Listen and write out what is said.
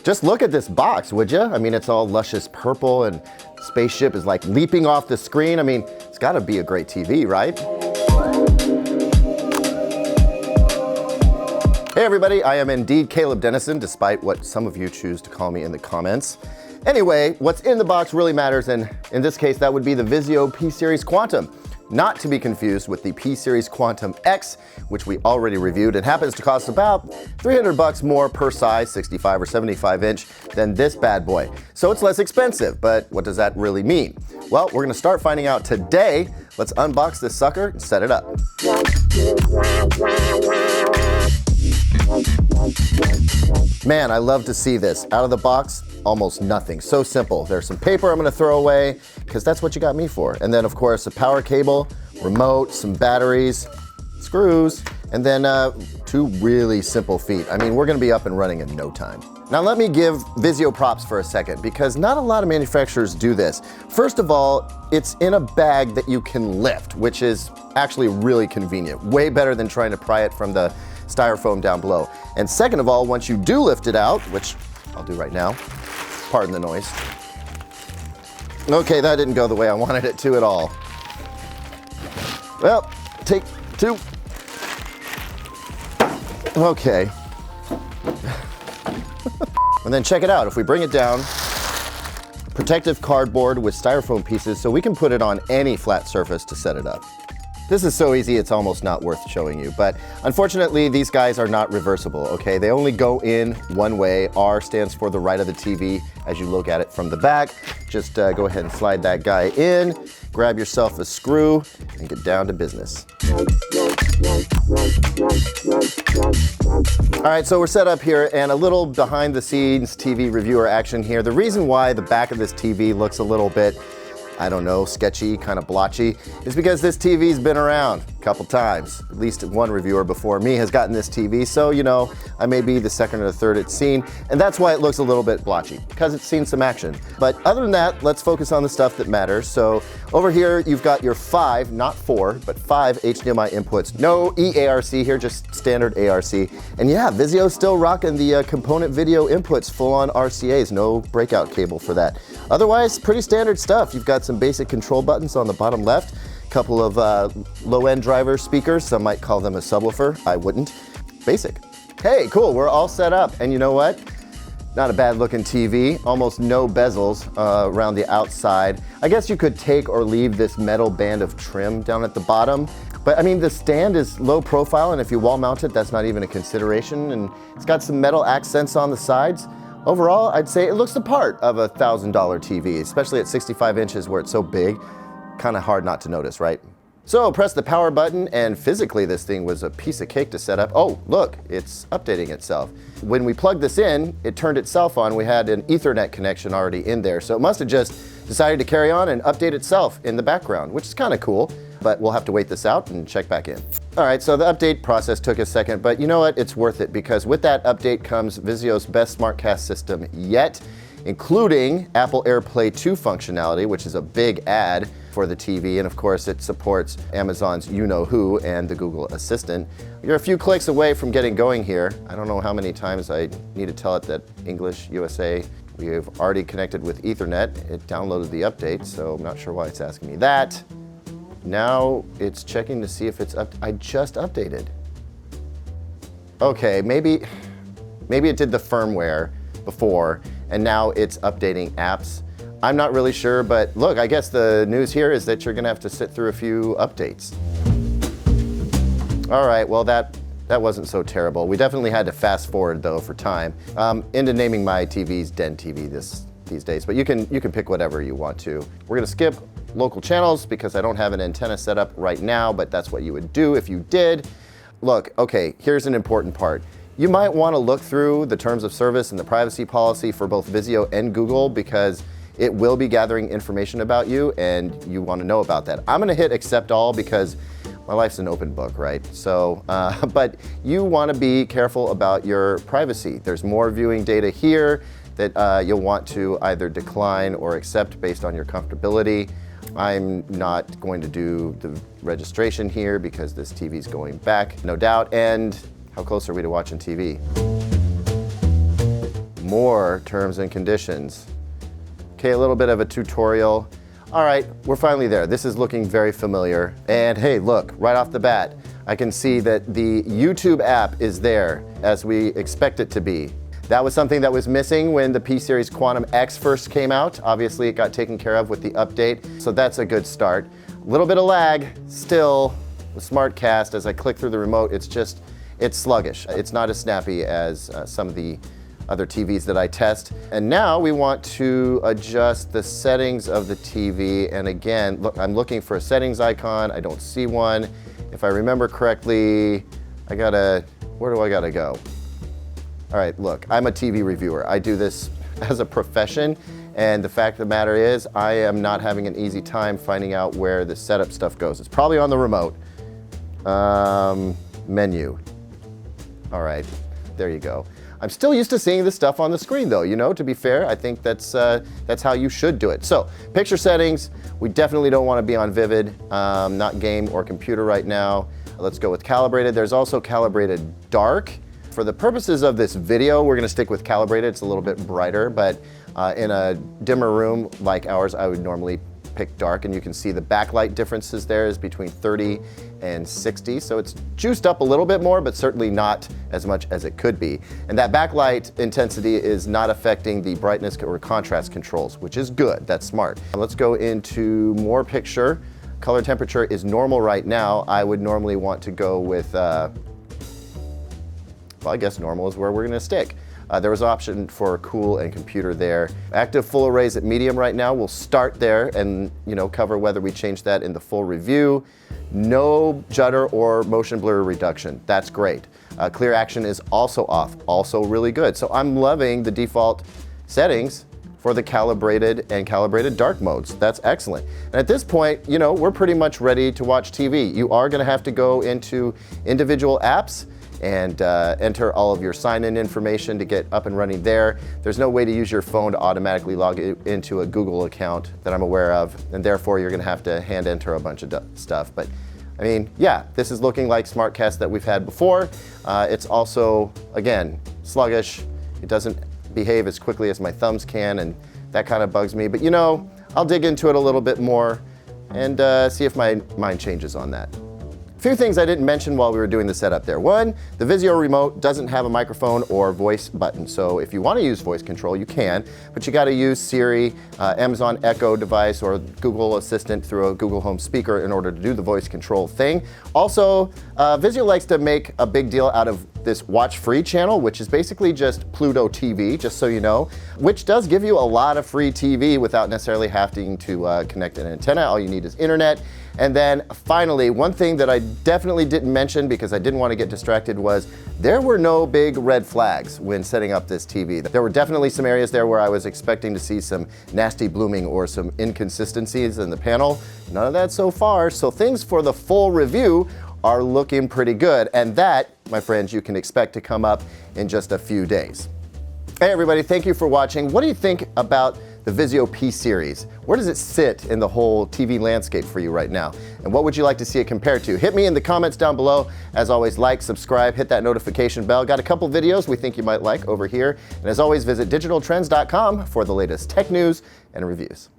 Just look at this box, would you? I mean, it's all luscious purple and spaceship is like leaping off the screen. I mean, it's gotta be a great TV, right? Hey everybody, I am indeed Caleb Dennison, despite what some of you choose to call me in the comments. Anyway, what's in the box really matters, and in this case, that would be the Vizio P Series Quantum. Not to be confused with the P Series Quantum X, which we already reviewed. It happens to cost about $300 more per size, 65 or 75 inch, than this bad boy. So it's less expensive, but what does that really mean? Well, we're gonna start finding out today. Let's unbox this sucker and set it up. Man, I love to see this. Out of the box, almost nothing. So simple. There's some paper I'm gonna throw away, because that's what you got me for. And then of course a power cable, remote, some batteries, screws, and then 2 really simple feet. I mean, we're gonna be up and running in no time. Now let me give Vizio props for a second, because not a lot of manufacturers do this. First of all, it's in a bag that you can lift, which is actually really convenient. Way better than trying to pry it from the styrofoam down below. And second of all, once you do lift it out, which I'll do right now, pardon the noise. Okay, that didn't go the way I wanted it to at all. Well, take 2. Okay. And then check it out. If we bring it down, protective cardboard with styrofoam pieces so we can put it on any flat surface to set it up. This is so easy, it's almost not worth showing you, but unfortunately these guys are not reversible, okay? They only go in one way. R stands for the right of the TV as you look at it from the back. Just go ahead and slide that guy in, grab yourself a screw, and get down to business. All right, so we're set up here, and a little behind the scenes TV reviewer action here. The reason why the back of this TV looks a little bit, I don't know, sketchy, kind of blotchy, is because this TV's been around a couple times. At least one reviewer before me has gotten this TV, so you know, I may be the second or the third it's seen, and that's why it looks a little bit blotchy, because it's seen some action. But other than that, let's focus on the stuff that matters. So over here, you've got your 5, not 4, but 5 HDMI inputs. No eARC here, just standard ARC. And yeah, Vizio's still rocking the component video inputs, full-on RCAs, no breakout cable for that. Otherwise, pretty standard stuff. You've got some basic control buttons on the bottom left, a couple of low-end driver speakers, some might call them a subwoofer, I wouldn't. Basic. Hey, cool, we're all set up, and you know what? Not a bad looking TV, almost no bezels around the outside. I guess you could take or leave this metal band of trim down at the bottom, but I mean the stand is low profile, and if you wall mount it, that's not even a consideration, and it's got some metal accents on the sides. Overall, I'd say it looks the part of a $1,000 TV, especially at 65 inches where it's so big. Kind of hard not to notice, right? So press the power button, and physically this thing was a piece of cake to set up. Oh, look, it's updating itself. When we plugged this in, it turned itself on. We had an Ethernet connection already in there, so it must have just decided to carry on and update itself in the background, which is kind of cool, but we'll have to wait this out and check back in. All right, so the update process took a second, but you know what? It's worth it, because with that update comes Vizio's best SmartCast system yet, including Apple AirPlay 2 functionality, which is a big add for the TV, and of course it supports Amazon's You-Know-Who and the Google Assistant. You're a few clicks away from getting going here. I don't know how many times I need to tell it that English USA, we've already connected with Ethernet. It downloaded the update, so I'm not sure why it's asking me that. Now it's checking to see if it's up. I just updated. Okay, maybe it did the firmware before, and now it's updating apps. I'm not really sure, but look, I guess the news here is that you're gonna have to sit through a few updates. All right, well that wasn't so terrible. We definitely had to fast forward though for time. Into naming my TVs Den TV these days, but you can pick whatever you want to. We're gonna skip local channels because I don't have an antenna set up right now, but that's what you would do if you did. Look, okay, here's an important part. You might want to look through the terms of service and the privacy policy for both Vizio and Google, because it will be gathering information about you and you want to know about that. I'm going to hit accept all because my life's an open book, right? So, but you want to be careful about your privacy. There's more viewing data here that you'll want to either decline or accept based on your comfortability. I'm not going to do the registration here because this TV's going back, no doubt. And how close are we to watching TV? more terms and conditions. Okay, a little bit of a tutorial. All right, we're finally there. This is looking very familiar. And hey, look, right off the bat, I can see that the YouTube app is there as we expect it to be. That was something that was missing when the P Series Quantum X first came out. Obviously, it got taken care of with the update, so that's a good start. A little bit of lag still with SmartCast. As I click through the remote, it's sluggish. It's not as snappy as some of the other TVs that I test. And now we want to adjust the settings of the TV. And again, look, I'm looking for a settings icon. I don't see one. If I remember correctly, where do I gotta go? All right, look, I'm a TV reviewer. I do this as a profession, and the fact of the matter is I am not having an easy time finding out where the setup stuff goes. It's probably on the remote. Menu. All right, there you go. I'm still used to seeing this stuff on the screen though, you know, to be fair. I think that's how you should do it. So, picture settings, we definitely don't want to be on Vivid, not game or computer right now. Let's go with calibrated. There's also calibrated dark. For the purposes of this video, we're gonna stick with calibrated. It's a little bit brighter, but in a dimmer room like ours, I would normally pick dark, and you can see the backlight differences there is between 30 and 60. So it's juiced up a little bit more, but certainly not as much as it could be. And that backlight intensity is not affecting the brightness or contrast controls, which is good, that's smart. Let's go into more picture. Color temperature is normal right now. I would normally want to go with, well, I guess normal is where we're gonna stick. There was an option for cool and computer there. Active full arrays at medium right now. We'll start there and cover whether we change that in the full review. No judder or motion blur reduction. That's great. Clear action is also off. Also really good. So I'm loving the default settings for the calibrated and calibrated dark modes. That's excellent. And at this point, we're pretty much ready to watch TV. You are gonna have to go into individual apps and enter all of your sign-in information to get up and running there. There's no way to use your phone to automatically log into a Google account that I'm aware of, and therefore you're gonna have to hand enter a bunch of stuff. But I mean, yeah, this is looking like SmartCast that we've had before. It's also, again, sluggish. It doesn't behave as quickly as my thumbs can, and that kind of bugs me. But I'll dig into it a little bit more and see if my mind changes on that. A few things I didn't mention while we were doing the setup there. One, the Vizio remote doesn't have a microphone or voice button. So if you want to use voice control, you can, but you got to use Siri, Amazon Echo device, or Google Assistant through a Google Home speaker in order to do the voice control thing. Also, Vizio likes to make a big deal out of this Watch Free channel, which is basically just Pluto TV, just so you know, which does give you a lot of free TV without necessarily having to connect an antenna. All you need is internet. And then finally, one thing that I definitely didn't mention because I didn't want to get distracted was there were no big red flags when setting up this TV. There were definitely some areas there where I was expecting to see some nasty blooming or some inconsistencies in the panel. None of that so far. So things for the full review are looking pretty good. And that, my friends, you can expect to come up in just a few days. Hey everybody, thank you for watching. What do you think about the Vizio P Series? Where does it sit in the whole TV landscape for you right now? And what would you like to see it compared to? Hit me in the comments down below. As always, like, subscribe, hit that notification bell. Got a couple videos we think you might like over here. And as always, visit digitaltrends.com for the latest tech news and reviews.